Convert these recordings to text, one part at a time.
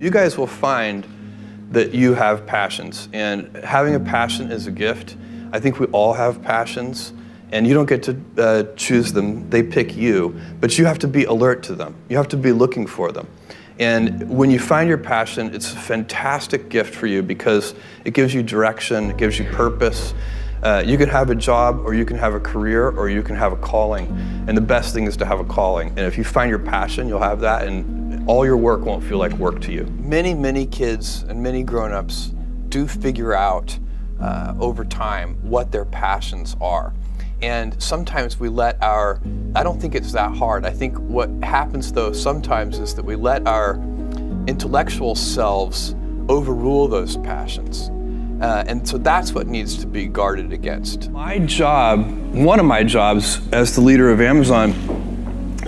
You guys will find that you have passions, and having a passion is a gift. I think we all have passions, and you don't get to choose them, they pick you, but you have to be alert to them. You have to be looking for them. And when you find your passion, it's a fantastic gift for you because it gives you direction, it gives you purpose. You can have a job, or you can have a career, or you can have a calling. And the best thing is to have a calling. And if you find your passion, you'll have that, and all your work won't feel like work to you. Many kids and many grown-ups do figure out over time what their passions are. And sometimes we let I don't think it's that hard. I think what happens though sometimes is that we let our intellectual selves overrule those passions. And so that's what needs to be guarded against. My job, one of my jobs as the leader of Amazon,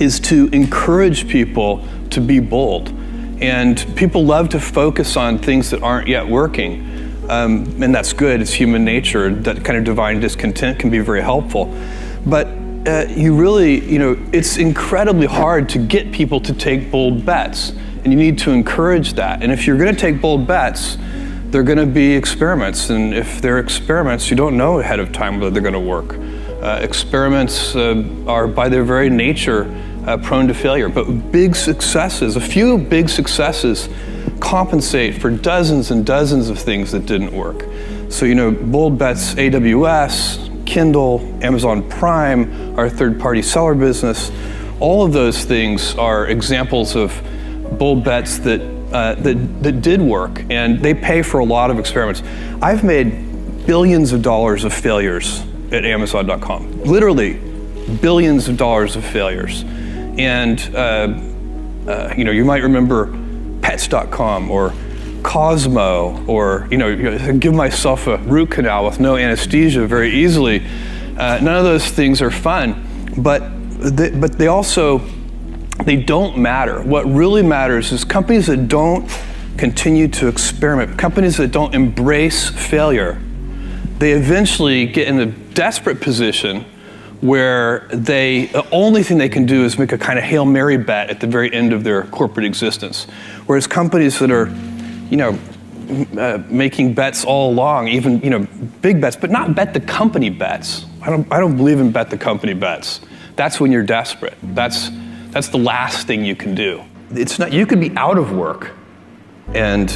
is to encourage people to be bold. And people love to focus on things that aren't yet working. And that's good, it's human nature. That kind of divine discontent can be very helpful. But it's incredibly hard to get people to take bold bets. And you need to encourage that. And if you're gonna take bold bets, they're gonna be experiments. And if they're experiments, you don't know ahead of time whether they're gonna work. Experiments are by their very nature prone to failure. But big successes, a few big successes compensate for dozens and dozens of things that didn't work. So, bold bets, AWS, Kindle, Amazon Prime, our third-party seller business, all of those things are examples of bold bets that did work, and they pay for a lot of experiments. I've made billions of dollars of failures at Amazon.com, literally billions of dollars of failures. And you might remember Pets.com or Cosmo, or give myself a root canal with no anesthesia very easily. None of those things are fun, but they don't matter. What really matters is companies that don't continue to experiment, companies that don't embrace failure. They eventually get in a desperate position where the only thing they can do is make a kind of Hail Mary bet at the very end of their corporate existence. Whereas companies that are, making bets all along, even, big bets, but not bet the company bets. I don't believe in bet the company bets. That's when you're desperate. That's the last thing you can do. It's not, you could be out of work and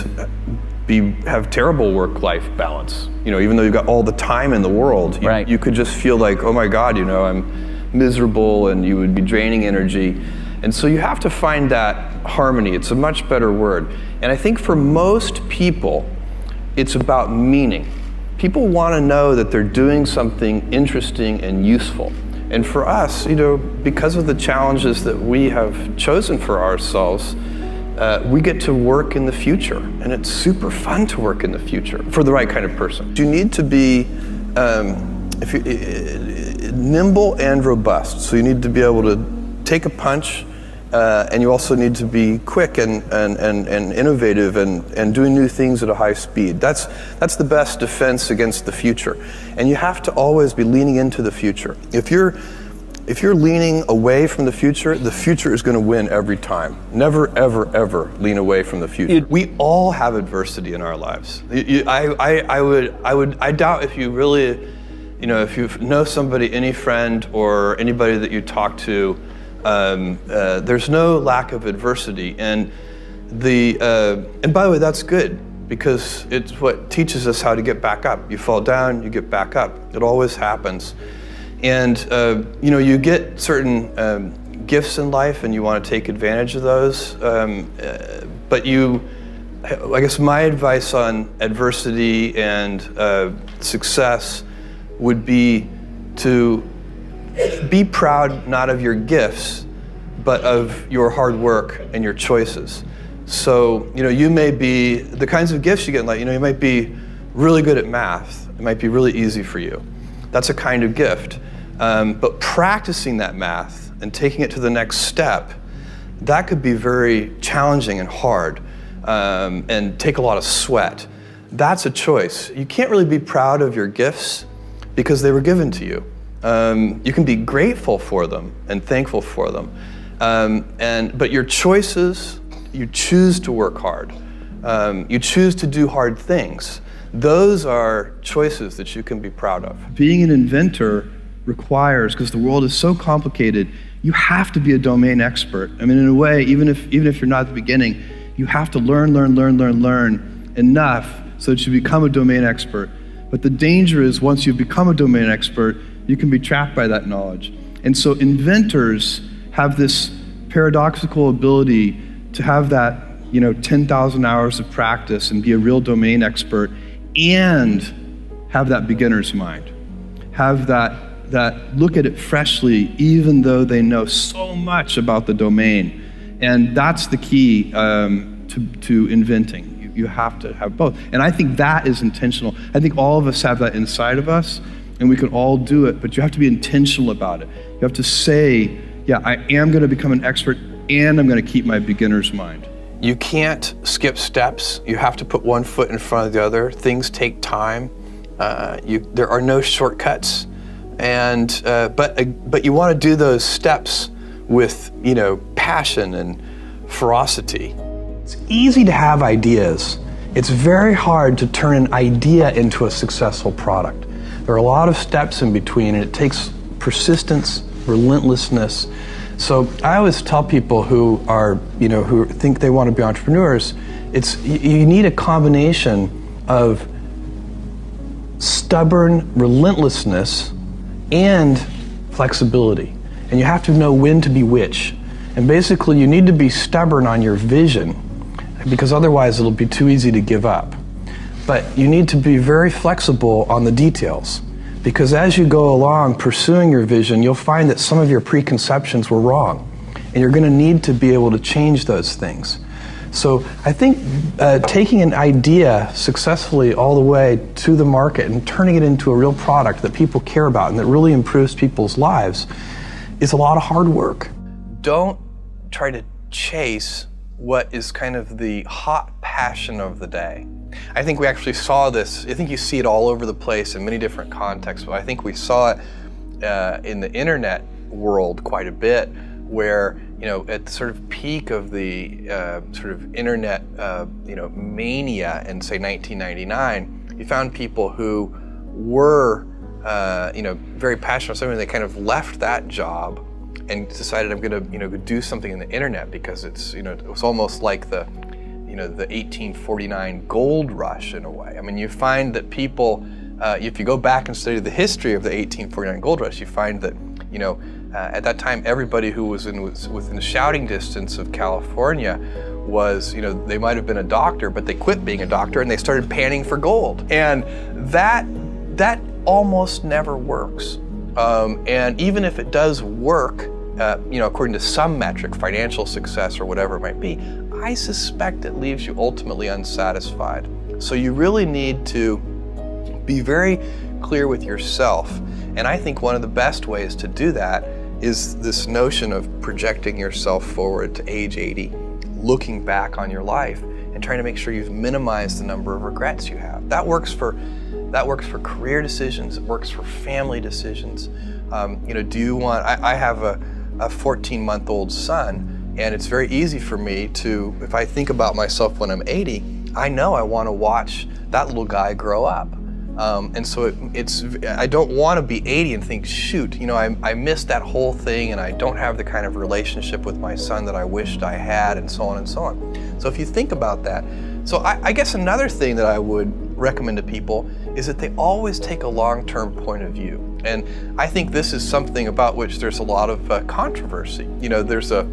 have terrible work-life balance. Even though you've got all the time in the world, right. You could just feel like, oh my God, I'm miserable, and you would be draining energy. And so you have to find that harmony. It's a much better word. And I think for most people, it's about meaning. People want to know that they're doing something interesting and useful. And for us, because of the challenges that we have chosen for ourselves, we get to work in the future, and it's super fun to work in the future for the right kind of person. You need to be nimble and robust. So you need to be able to take a punch, and you also need to be quick and innovative and doing new things at a high speed. That's the best defense against the future. And you have to always be leaning into the future. If you're leaning away from the future is going to win every time. Never, ever, ever lean away from the future. We all have adversity in our lives. I doubt if you really, if you know somebody, any friend or anybody that you talk to, there's no lack of adversity. And by the way, that's good, because it's what teaches us how to get back up. You fall down, you get back up. It always happens. And you get certain gifts in life, and you want to take advantage of those. But I guess my advice on adversity and success would be to be proud not of your gifts, but of your hard work and your choices. So, you may be, the kinds of gifts you get in life, you might be really good at math. It might be really easy for you. That's a kind of gift. But practicing that math and taking it to the next step, that could be very challenging and hard, and take a lot of sweat. That's a choice. You can't really be proud of your gifts because they were given to you. You can be grateful for them and thankful for them. But your choices, you choose to work hard. You choose to do hard things. Those are choices that you can be proud of. Being an inventor requires, because the world is so complicated, you have to be a domain expert. I mean, in a way, even if you're not at the beginning, you have to learn enough so that you become a domain expert. But the danger is once you become a domain expert, you can be trapped by that knowledge. And so inventors have this paradoxical ability to have that 10,000 hours of practice and be a real domain expert and have that beginner's mind. Have that look at it freshly, even though they know so much about the domain. And that's the key to inventing. You have to have both. And I think that is intentional. I think all of us have that inside of us, and we can all do it, but you have to be intentional about it. You have to say, yeah, I am going to become an expert, and I'm going to keep my beginner's mind. You can't skip steps. You have to put one foot in front of the other. Things take time. There are no shortcuts. And but you want to do those steps with passion and ferocity. It's easy to have ideas. It's very hard to turn an idea into a successful product. There are a lot of steps in between, and it takes persistence, relentlessness. So I always tell people who are, who think they want to be entrepreneurs, you need a combination of stubborn relentlessness and flexibility. And you have to know when to be which. And basically you need to be stubborn on your vision, because otherwise it'll be too easy to give up. But you need to be very flexible on the details, because as you go along pursuing your vision, you'll find that some of your preconceptions were wrong, and you're going to need to be able to change those things. So I think taking an idea successfully all the way to the market and turning it into a real product that people care about and that really improves people's lives is a lot of hard work. Don't try to chase what is kind of the hot passion of the day. I think we actually saw this, I think you see it all over the place in many different contexts, but I think we saw it in the internet world quite a bit, where at the sort of peak of the sort of internet mania in, say, 1999, you found people who were very passionate about something. They kind of left that job and decided, I'm going to do something in the internet, because it's it was almost like the the 1849 gold rush in a way. I mean, you find that people, if you go back and study the history of the 1849 gold rush, you find that at that time everybody who was within shouting distance of California was, they might have been a doctor, but they quit being a doctor and they started panning for gold. And that almost never works. And even if it does work, according to some metric, financial success or whatever it might be, I suspect it leaves you ultimately unsatisfied. So you really need to be very clear with yourself. And I think one of the best ways to do that is this notion of projecting yourself forward to age 80, looking back on your life and trying to make sure you've minimized the number of regrets you have. That works for career decisions, it works for family decisions. Do you want, I have a 14-month-old son, and it's very easy for me to, if I think about myself when I'm 80, I know I want to watch that little guy grow up. And so I don't want to be 80 and think, shoot, I missed that whole thing and I don't have the kind of relationship with my son that I wished I had, and so on and so on. So if you think about that, so I guess another thing that I would recommend to people is that they always take a long-term point of view. And I think this is something about which there's a lot of controversy. There's a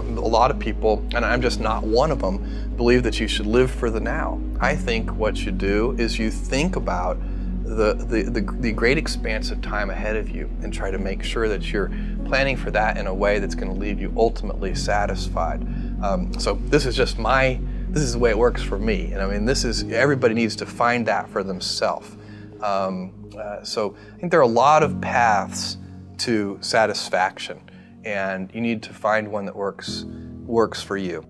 lot of people, and I'm just not one of them, believe that you should live for the now. I think what you do is you think about the great expanse of time ahead of you and try to make sure that you're planning for that in a way that's going to leave you ultimately satisfied. So this is just this is the way it works for me. And I mean, everybody needs to find that for themselves. So I think there are a lot of paths to satisfaction, and you need to find one that works for you.